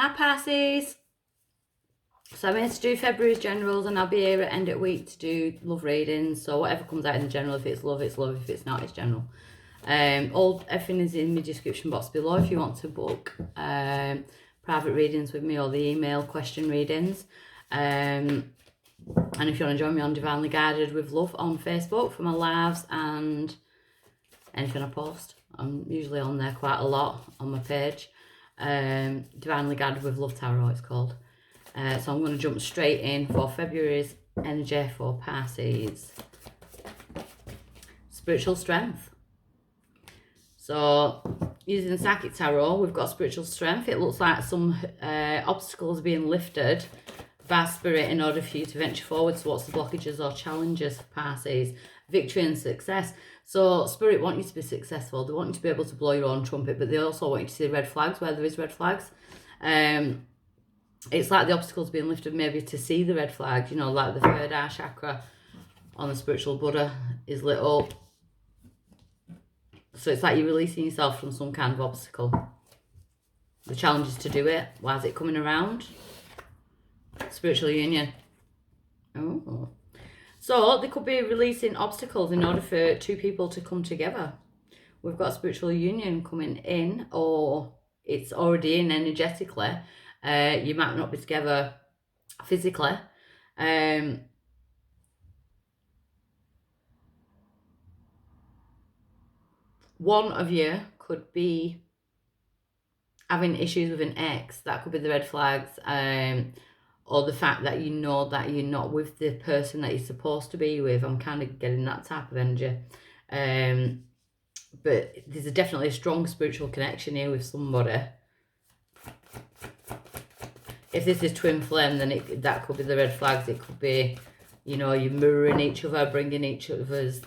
Hi Pisces. So I'm here to do February's generals, and I'll be here at end of week to do love readings. So whatever comes out in the general, if it's love, it's love. If it's not, it's general. Everything is in the description box below if you want to book private readings with me, or the email question readings. And if you want to join me on Divinely Guided with Love on Facebook for my lives and anything I post, I'm usually on there quite a lot on my page. Divinely Guided with Love Tarot, it's called. So I'm going to jump straight in for February's energy for Pisces. Spiritual strength. So using the Psychic Tarot, we've got spiritual strength. It looks like some obstacles are being lifted by Spirit in order for you to venture forward towards the blockages or challenges for Pisces. Victory and success. So Spirit want you to be successful. They want you to be able to blow your own trumpet, but they also want you to see red flags where there is red flags. It's like the obstacles being lifted maybe to see the red flags, you know, like the third eye chakra on the spiritual Buddha is lit up. So it's like you're releasing yourself from some kind of obstacle. The challenge is to do it. Why is it coming around? Spiritual union. Oh. So they could be releasing obstacles in order for two people to come together. We've got spiritual union coming in, or it's already in energetically. You might not be together physically. One of you could be having issues with an ex. That could be the red flags. Or the fact that you know that you're not with the person that you're supposed to be with. I'm kind of getting that type of energy. But there's definitely a strong spiritual connection here with somebody. If this is twin flame, then that could be the red flags. It could be, you know, you're mirroring each other, bringing each other's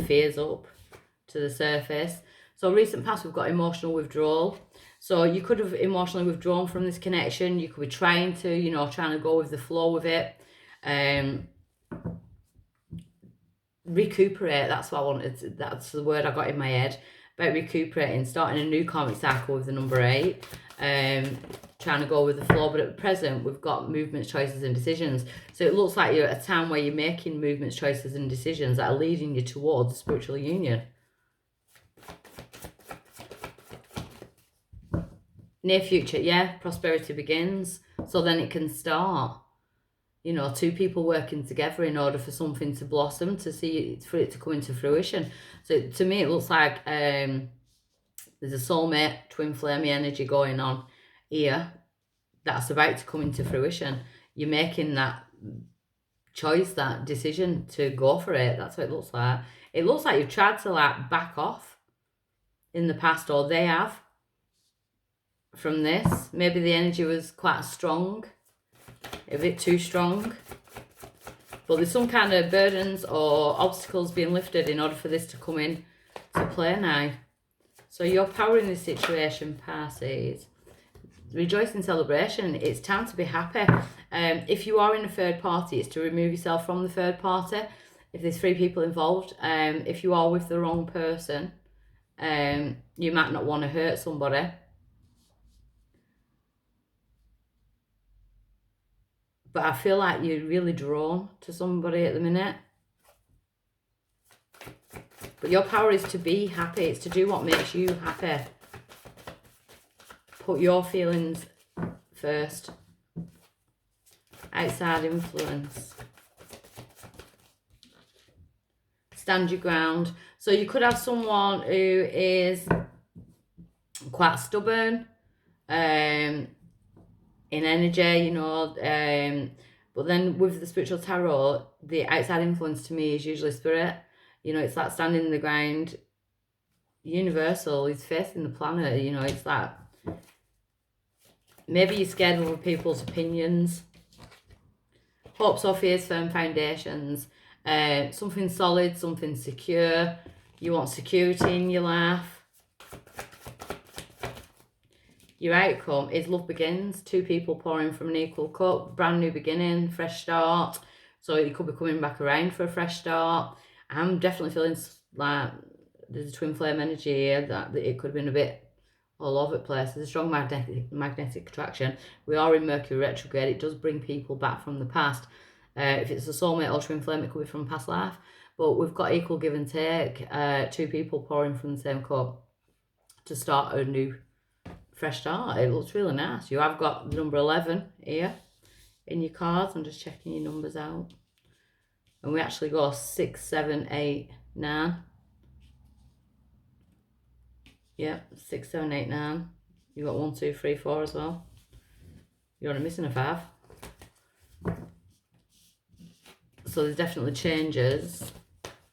fears up to the surface. So recent past, we've got emotional withdrawal. So you could have emotionally withdrawn from this connection. You could be trying to, you know, trying to go with the flow with it. Recuperate, that's what I wanted. That's the word I got in my head. About recuperating, starting a new karmic cycle with the number 8. Trying to go with the flow, but at present we've got movements, choices and decisions. So it looks like you're at a time where you're making movements, choices and decisions that are leading you towards a spiritual union. Near future, yeah, prosperity begins. So then it can start. You know, two people working together in order for something to blossom, for it to come into fruition. So to me, it looks like there's a soulmate, twin flame energy going on here that's about to come into fruition. You're making that choice, that decision to go for it. That's what it looks like. It looks like you've tried to like back off in the past, or they have, from this. Maybe the energy was quite strong, a bit too strong. But there's some kind of burdens or obstacles being lifted in order for this to come in to play now. So you're powering this situation, Pisces. Rejoice in celebration. It's time to be happy. If you are in a third party, it's to remove yourself from the third party. If there's 3 people involved, if you are with the wrong person, you might not want to hurt somebody. But I feel like you're really drawn to somebody at the minute. But your power is to be happy. It's to do what makes you happy. Put your feelings first. Outside influence. Stand your ground. So you could have someone who is quite stubborn in energy, you know. But then with the spiritual tarot, the outside influence to me is usually spirit. You know, it's like standing in the ground. Universal is facing the planet. You know, it's like maybe you're scared of other people's opinions. Hopes or fears, firm foundations. Something solid, something secure. You want security in your life. Your outcome is love begins. 2 people pouring from an equal cup. Brand new beginning, fresh start. So you could be coming back around for a fresh start. I'm definitely feeling like there's a twin flame energy here, that it could have been a bit all over the place. There's a strong magnetic attraction. We are in Mercury retrograde. It does bring people back from the past. If it's a soulmate or twin flame, it could be from past life. But we've got equal give and take. Two people pouring from the same cup to start a new, fresh start. It looks really nice. You have got the number 11 here in your cards. I'm just checking your numbers out. And we actually go 6, 7, 8, 9. Yeah, 6, 7, 8, 9. You got 1, 2, 3, 4 as well. You're only missing a 5. So there's definitely changes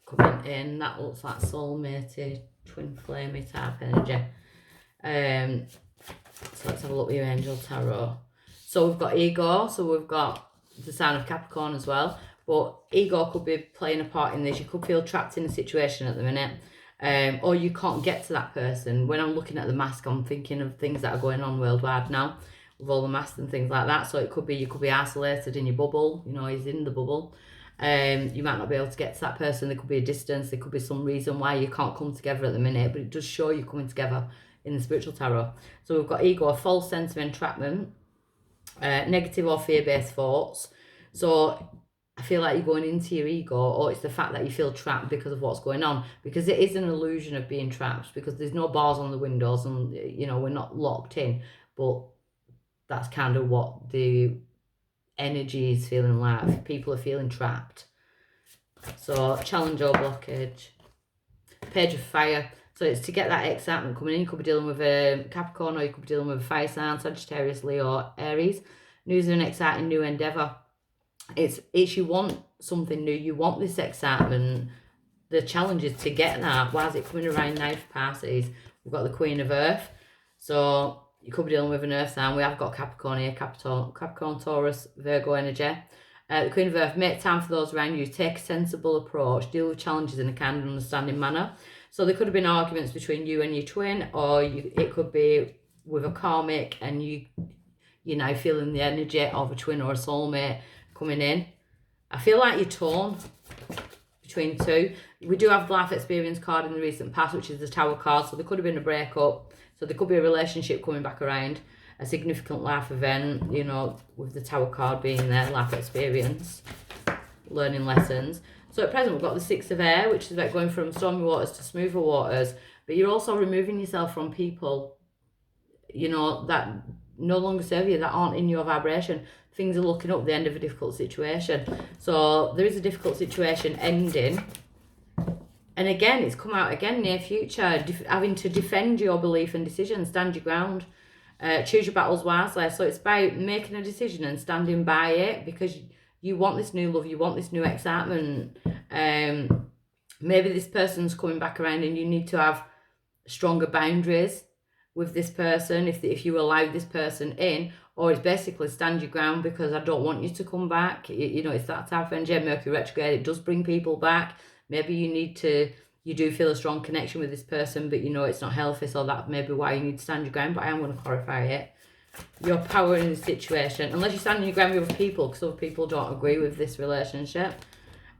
coming in. That looks like soulmate, twin flamey type energy. So let's have a look at your angel tarot. So we've got ego. So we've got the sign of Capricorn as well. But ego could be playing a part in this. You could feel trapped in a situation at the minute. Or you can't get to that person. When I'm looking at the mask, I'm thinking of things that are going on worldwide now with all the masks and things like that. So it could be you could be isolated in your bubble. You know, he's in the bubble. You might not be able to get to that person. There could be a distance. There could be some reason why you can't come together at the minute. But it does show you coming together in the spiritual tarot. So we've got ego, a false sense of entrapment, negative or fear-based thoughts. So I feel like you're going into your ego, or it's the fact that you feel trapped because of what's going on, because it is an illusion of being trapped, because there's no bars on the windows and, you know, we're not locked in, but that's kind of what the energy is feeling like. People are feeling trapped. So challenge or blockage. Page of fire. So it's to get that excitement coming in. You could be dealing with a Capricorn, or you could be dealing with a fire sign, Sagittarius, Leo, Aries. News of an exciting new endeavour. It's you want something new. You want this excitement. The challenge is to get that. Why is it coming around now for Pisces? We've got the Queen of Earth. So you could be dealing with an earth sign. We have got Capricorn here. Capricorn, Taurus, Virgo energy. The Queen of Earth, make time for those around you. Take a sensible approach. Deal with challenges in a kind and understanding manner. So there could have been arguments between you and your twin, or it could be with a karmic and you know, feeling the energy of a twin or a soulmate coming in. I feel like you're torn between two. We do have the life experience card in the recent past, which is the Tower card. So there could have been a breakup. So there could be a relationship coming back around, a significant life event, you know, with the Tower card being there, life experience, learning lessons. So at present, we've got the Six of Air, which is about going from stormy waters to smoother waters. But you're also removing yourself from people, you know, that no longer serve you, that aren't in your vibration. Things are looking up the end of a difficult situation. So there is a difficult situation ending. And again, it's come out again, near future, having to defend your belief and decision, stand your ground, choose your battles wisely. So it's about making a decision and standing by it, because you want this new love, you want this new excitement. Maybe this person's coming back around and you need to have stronger boundaries with this person if you allow this person in, or it's basically stand your ground because I don't want you to come back. You know, it's that type of energy. Mercury retrograde, it does bring people back. Maybe you do feel a strong connection with this person, but you know it's not healthy, so that may be why you need to stand your ground. But I am going to clarify it. Your power in the situation, unless you stand your ground with other people, because other people don't agree with this relationship.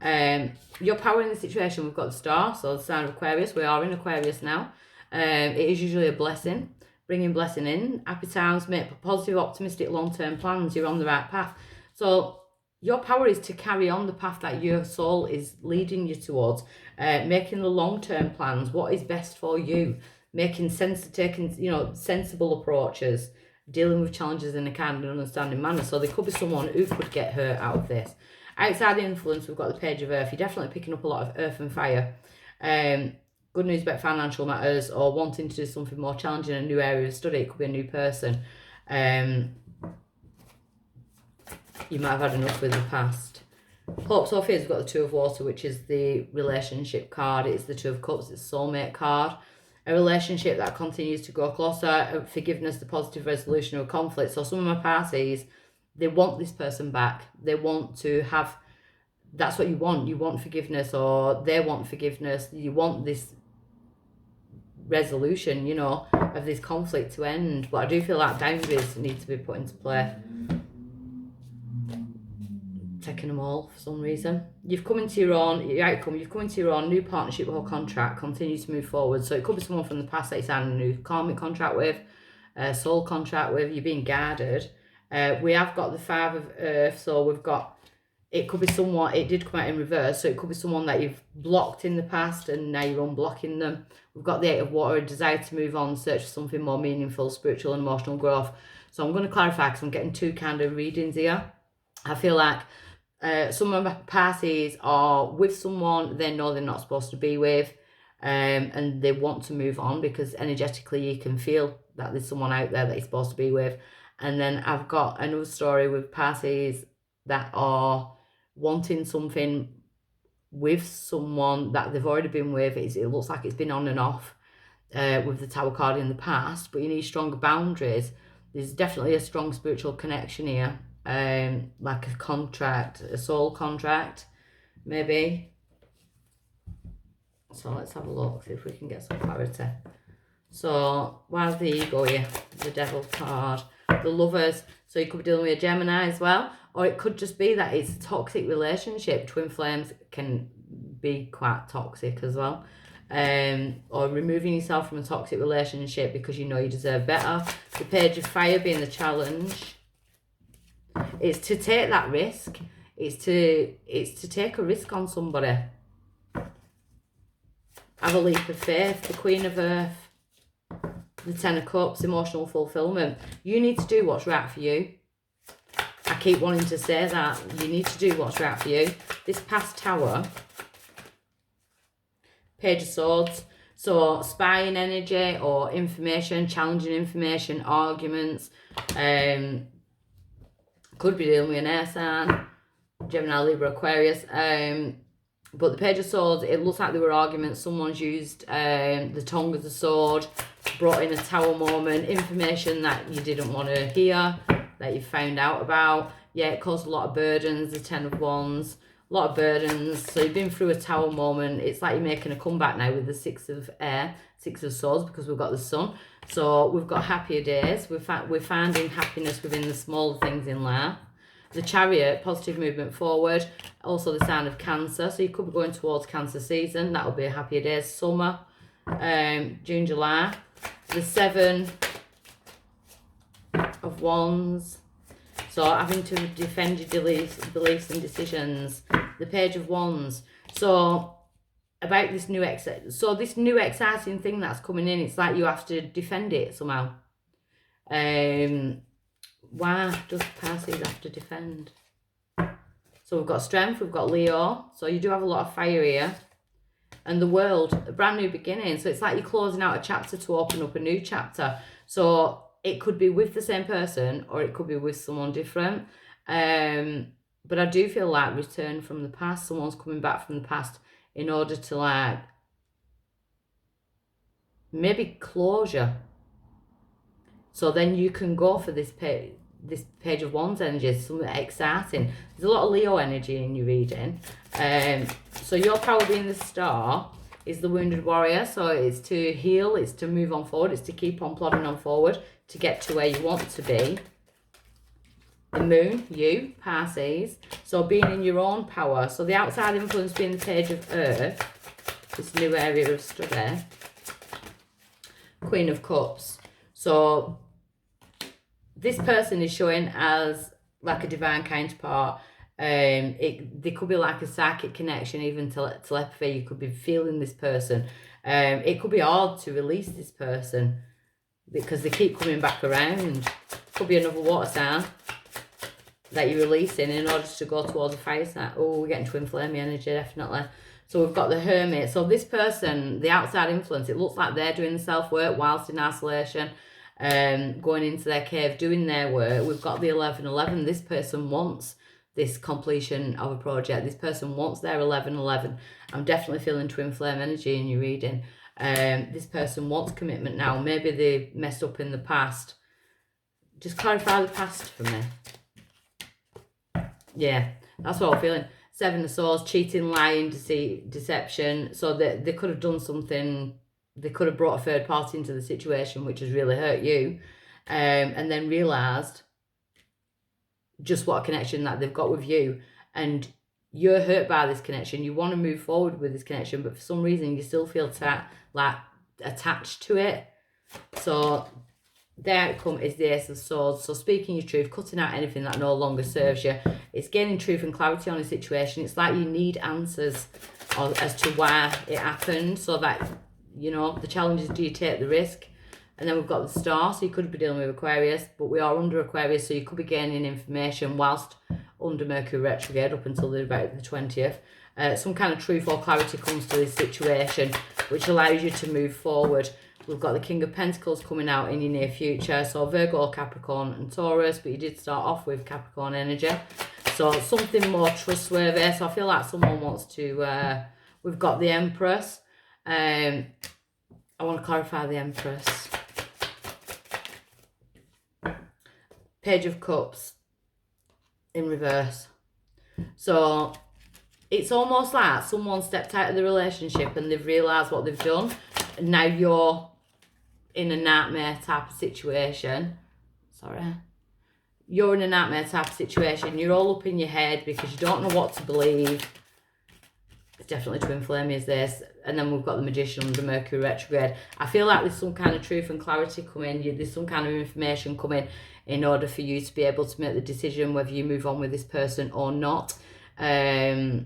Your power in the situation, we've got the star, so the sign of Aquarius. We are in Aquarius now. It is usually a blessing, bringing blessing in. Happy times, make positive, optimistic, long-term plans. You're on the right path. So your power is to carry on the path that your soul is leading you towards, making the long-term plans, what is best for you, taking sensible approaches, dealing with challenges in a kind and understanding manner. So there could be someone who could get hurt out of this. Outside the influence, we've got the Page of Earth. You're definitely picking up a lot of earth and fire. Good news about financial matters, or wanting to do something more challenging in a new area of study. It could be a new person. You might have had enough with the past. Hopes or fears, we've got the Two of Water, which is the relationship card. It's the Two of Cups, it's the soulmate card. A relationship that continues to grow closer, forgiveness, the positive resolution of a conflict. So some of my parties, they want this person back. They want to have, that's what you want. You want forgiveness, or they want forgiveness. You want this resolution, you know, of this conflict to end. But I do feel like boundaries need to be put into play. taking them all for some reason. You've come into your own, your outcome, you've come into your own new partnership or contract, continue to move forward. So it could be someone from the past that you signed a new karmic contract with, a soul contract with, you're being guarded. We have got the 5 of Earth, so we've got, it could be someone, it did come out in reverse, so it could be someone that you've blocked in the past and now you're unblocking them. We've got the 8 of Water, a desire to move on, search for something more meaningful, spiritual and emotional growth. So I'm going to clarify because I'm getting 2 kind of readings here. I feel like some of my parties are with someone they know they're not supposed to be with, and they want to move on because energetically you can feel that there's someone out there that you're supposed to be with. And then I've got another story with parties that are wanting something with someone that they've already been with. It looks like it's been on and off with the Tower card in the past, but you need stronger boundaries. There's definitely a strong spiritual connection here. Like a contract, a soul contract, maybe. So let's have a look, see if we can get some clarity. So, why's the ego here? The Devil card. The Lovers. So you could be dealing with a Gemini as well. Or it could just be that it's a toxic relationship. Twin flames can be quite toxic as well. Or removing yourself from a toxic relationship because you know you deserve better. The Page of Fire being the challenge. It's to take that risk. It's to take a risk on somebody. Have a leap of faith. The Queen of Earth. The 10 of Cups. Emotional fulfillment. You need to do what's right for you. I keep wanting to say that. You need to do what's right for you. This past Tower. Page of Swords. So spying energy or information, challenging information, arguments. Could be dealing with an air sign, Gemini, Libra, Aquarius. But the Page of Swords, it looks like there were arguments. Someone's used the tongue as a sword, brought in a Tower moment, information that you didn't want to hear, that you found out about. Yeah, it caused a lot of burdens, the 10 of Wands, a lot of burdens. So you've been through a Tower moment. It's like you're making a comeback now with the 6 of Air, 6 of Swords, because we've got the Sun. So we've got happier days. We're finding happiness within the smaller things in life. The Chariot, positive movement forward. Also the sign of Cancer. So you could be going towards Cancer season. That'll be a happier days. Summer, June, July. The 7 of Wands. So having to defend your beliefs and decisions. The Page of Wands. So about this new exciting thing that's coming in, it's like you have to defend it somehow. Why does Pisces have to defend? So we've got Strength, we've got Leo, so you do have a lot of fire here. And the World, a brand new beginning. So it's like you're closing out a chapter to open up a new chapter. So it could be with the same person or it could be with someone different. But I do feel like return from the past. Someone's coming back from the past in order to like maybe closure. So then you can go for this Page of Wands energy, something exciting. There's a lot of Leo energy in your reading. So your power being the Star is the Wounded Warrior. So it's to heal, it's to move on forward, it's to keep on plodding on forward to get to where you want to be. The Moon, you, Pisces. So being in your own power. So the outside influence being the Page of Earth, this new area of study. Queen of Cups. So this person is showing as like a divine counterpart. There could be like a psychic connection, even telepathy. You could be feeling this person. It could be hard to release this person because they keep coming back around. Could be another water sign that you're releasing in order to go towards a fire sign. Oh, we're getting twin flame energy, definitely. So we've got the Hermit. So this person, the outside influence, it looks like they're doing the self-work whilst in isolation, going into their cave, doing their work. We've got the 1111. This person wants this completion of a project. This person wants their 1111. I'm definitely feeling twin flame energy in your reading. This person wants commitment now. Maybe they messed up in the past. Just clarify the past for me. Yeah, that's what I'm feeling. 7 of Swords, cheating, lying, deception. So that they could have done something. They could have brought a third party into the situation, which has really hurt you. And then realised just what a connection that they've got with you. and you're hurt by this connection. You want to move forward with this connection, but for some reason you still feel like attached to it. So the outcome is the Ace of Swords. So speaking your truth, cutting out anything that no longer serves you. It's gaining truth and clarity on a situation. It's like you need answers as to why it happened, so that, you know, the challenge is, do you take the risk? And then we've got the Star, so you could be dealing with Aquarius, but we are under Aquarius, so you could be gaining information whilst under Mercury retrograde up until about the 20th. Some kind of truth or clarity comes to this situation, which allows you to move forward. We've got the King of Pentacles coming out in your near future, so Virgo, Capricorn and Taurus, but you did start off with Capricorn energy. So something more trustworthy. So I feel like someone wants to, we've got the Empress. I want to clarify the Empress. Page of Cups in reverse. So it's almost like someone stepped out of the relationship and they've realised what they've done. And now you're in a nightmare type of situation. You're in a nightmare type of situation. You're all up in your head because you don't know what to believe. It's definitely twin flame is this. And then we've got the Magician under Mercury retrograde. I feel like there's some kind of truth and clarity coming. There's some kind of information coming in order for you to be able to make the decision whether you move on with this person or not. It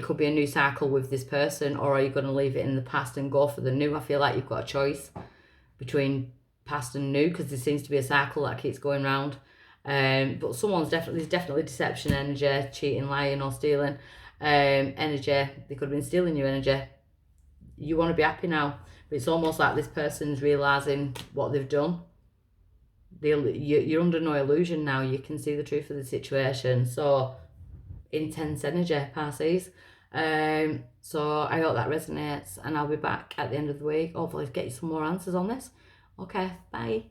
could be a new cycle with this person, or are you going to leave it in the past and go for the new? I feel like you've got a choice between past and new, because there seems to be a cycle that keeps going round. But there's definitely deception energy, cheating, lying or stealing energy. They could have been stealing your energy. You want to be happy now, but it's almost like this person's realising what they've done. You're under no illusion now. You can see the truth of the situation. So intense energy, Pisces. So I hope that resonates, and I'll be back at the end of the week, hopefully to get you some more answers on this. Okay, bye.